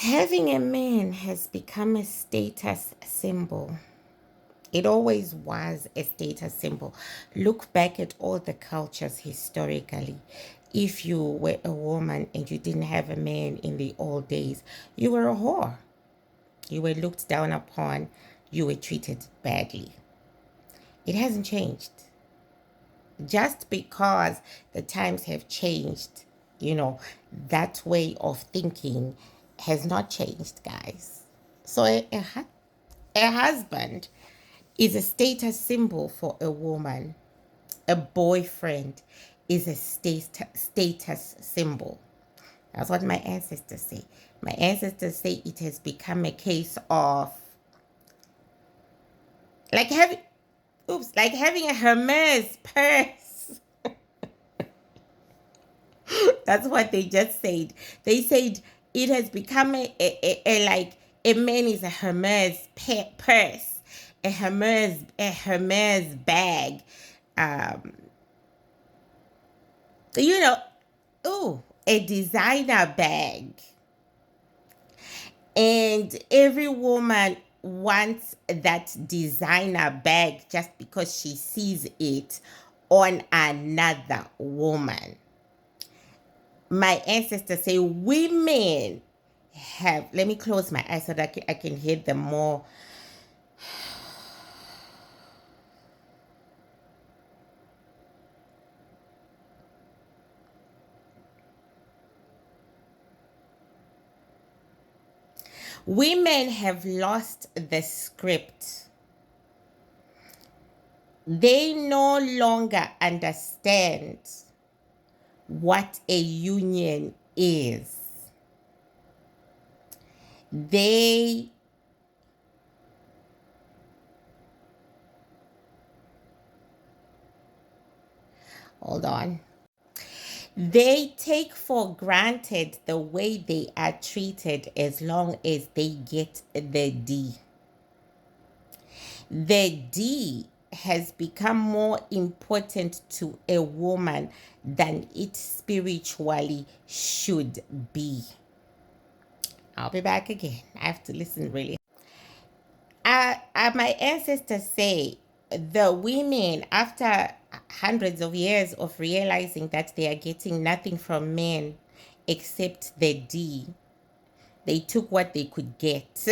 Having a man has become a status symbol. It always was a status symbol. Look back at all the cultures historically. If you were a woman and you didn't have a man in the old days, you were a whore. You were looked down upon. You were treated badly. It hasn't changed. Just because the times have changed, that way of thinking has not changed, guys. So a husband is a status symbol for a woman. A boyfriend is a status symbol. That's what my ancestors say. My ancestors say it has become a case of like having, like having a Hermes purse. That's what they just said. They said it has become like a man is a Hermes purse, a Hermes bag. Um, you know, a designer bag. And every woman wants that designer bag just because she sees it on another woman. My ancestors say women have, let me close my eyes so that I can hear them more. Women have lost the script. They no longer understand what a union is. They hold on. They take for granted the way they are treated as long as they get the D. The D has become more important to a woman than it spiritually should be. I'll be back again. I have to listen really. My ancestors say the women, after hundreds of years of realizing that they are getting nothing from men except the D, they took what they could get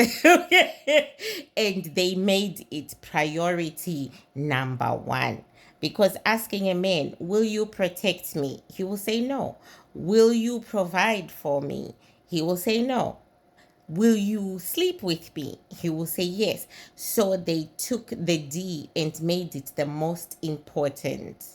and they made it priority number one. Because asking a man, will you protect me? He will say no. Will you provide for me? He will say no. Will you sleep with me? He will say yes. So they took the D and made it the most important,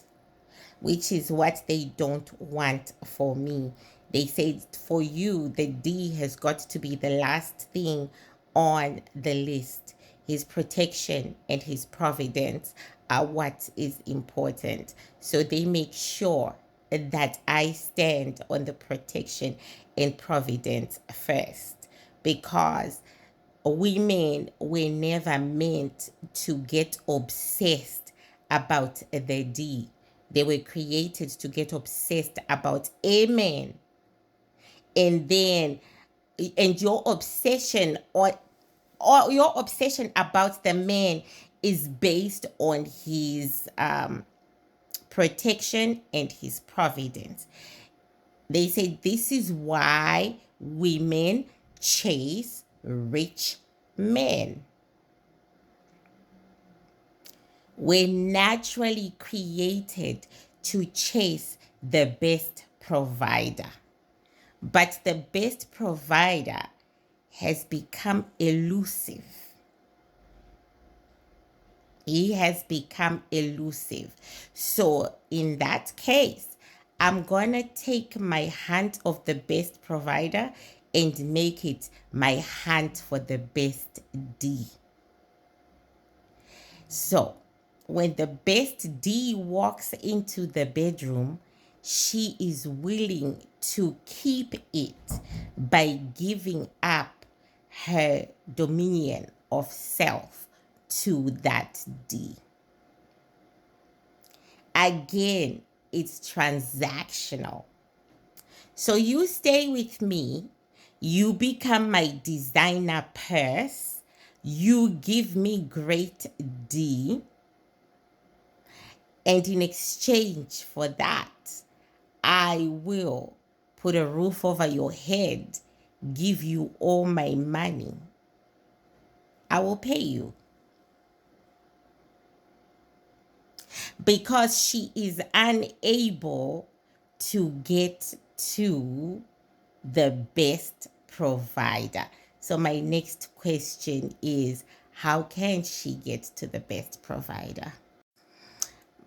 which is what they don't want for me. They said for you, the D has got to be the last thing on the list. His protection and his providence are what is important. So they make sure that I stand on the protection and providence first, because women were never meant to get obsessed about the D. They were created to get obsessed about a man. And then, and your obsession or your obsession about the man is based on his protection and his providence. They say this is why women chase rich men. We're naturally created to chase the best provider. But the best provider has become elusive. He has become elusive. So, in that case, I'm going to take my hunt of the best provider and make it my hunt for the best D. So, when the best D walks into the bedroom, she is willing to keep it by giving up her dominion of self to that D. Again, it's transactional. So you stay with me, You become my designer purse. You give me great D. And in exchange for that, I will put a roof over your head, give you all my money. I will pay you. Because she is unable to get to the best provider. So my next question is, how can she get to the best provider?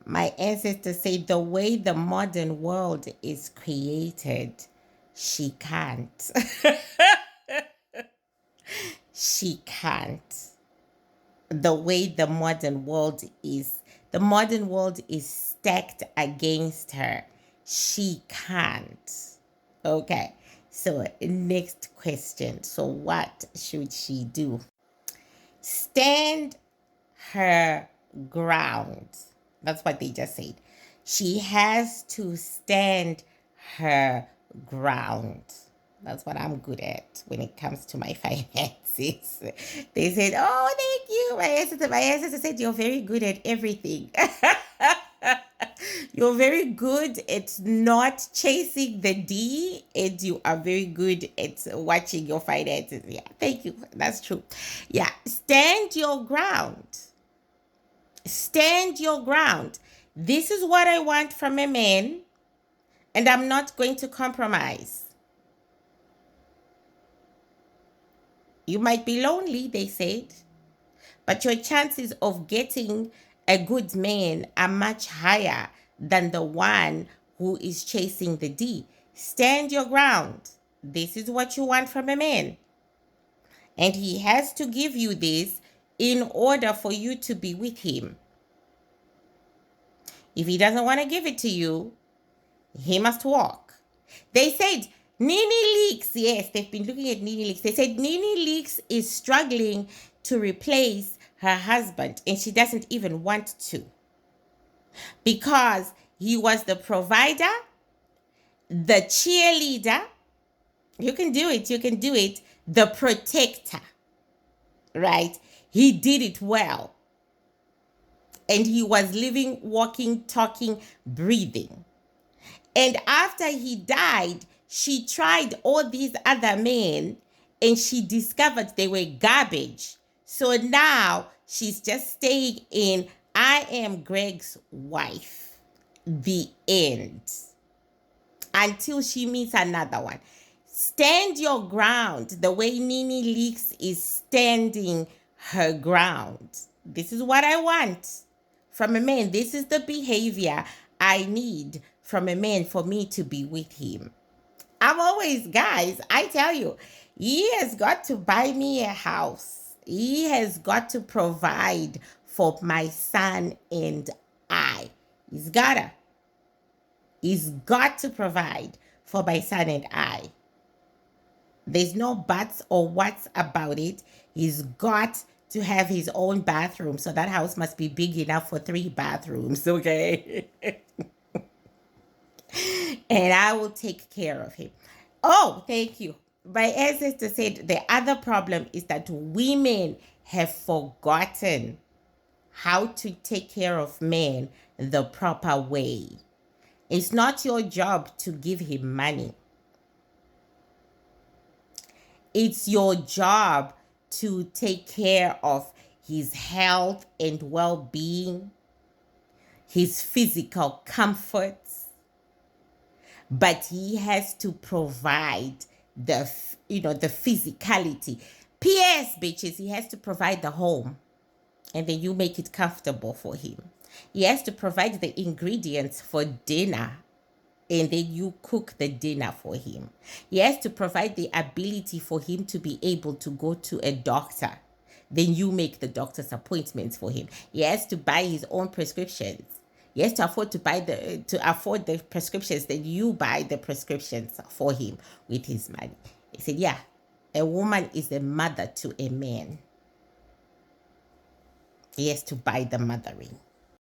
My ancestors say the way the modern world is created, she can't. She can't. The way the modern world is stacked against her. She can't. Okay. So next question. So what should she do? Stand her ground. That's what they just said. She has to stand her ground. That's what I'm good at when it comes to my finances. They said, "Oh, thank you, my ancestor said you're very good at everything." You're very good at not chasing the D, and you are very good at watching your finances. Yeah, thank you. That's true. Yeah, stand your ground. Stand your ground. This is what I want from a man, and I'm not going to compromise. You might be lonely, they said, but your chances of getting a good man are much higher than the one who is chasing the D. Stand your ground. This is what you want from a man. And he has to give you this in order for you to be with him. If he doesn't want to give it to you, he must walk. They said Nene Leakes, yes, they've been looking at Nene Leakes. They said Nene Leakes is struggling to replace her husband, and she doesn't even want to. Because he was the provider, the cheerleader. You can do it, the protector, right? He did it well. And he was living, walking, talking, breathing. And after he died, she tried all these other men and she discovered they were garbage. So now she's just staying in, I am Greg's wife. The end. Until she meets another one. Stand your ground the way Nene Leakes is standing her ground. This is what I want from a man. This is the behavior I need from a man for me to be with him. I'm always, guys, I tell you, he has got to buy me a house. He has got to provide for my son and I. He's got to provide for my son and I. There's no buts or whats about it. He's got to have his own bathroom. So that house must be big enough for 3 bathrooms, okay? And I will take care of him. Oh, thank you. My ancestor said the other problem is that women have forgotten how to take care of men the proper way. It's not your job to give him money. It's your job to take care of his health and well-being, his physical comforts. But he has to provide the physicality. P.S. bitches, he has to provide the home. And then you make it comfortable for him. He has to provide the ingredients for dinner. And then you cook the dinner for him. He has to provide the ability for him to be able to go to a doctor. Then you make the doctor's appointments for him. He has to buy his own prescriptions. He has to afford the prescriptions. Then you buy the prescriptions for him with his money. He said, yeah, a woman is a mother to a man. He has to buy the mothering.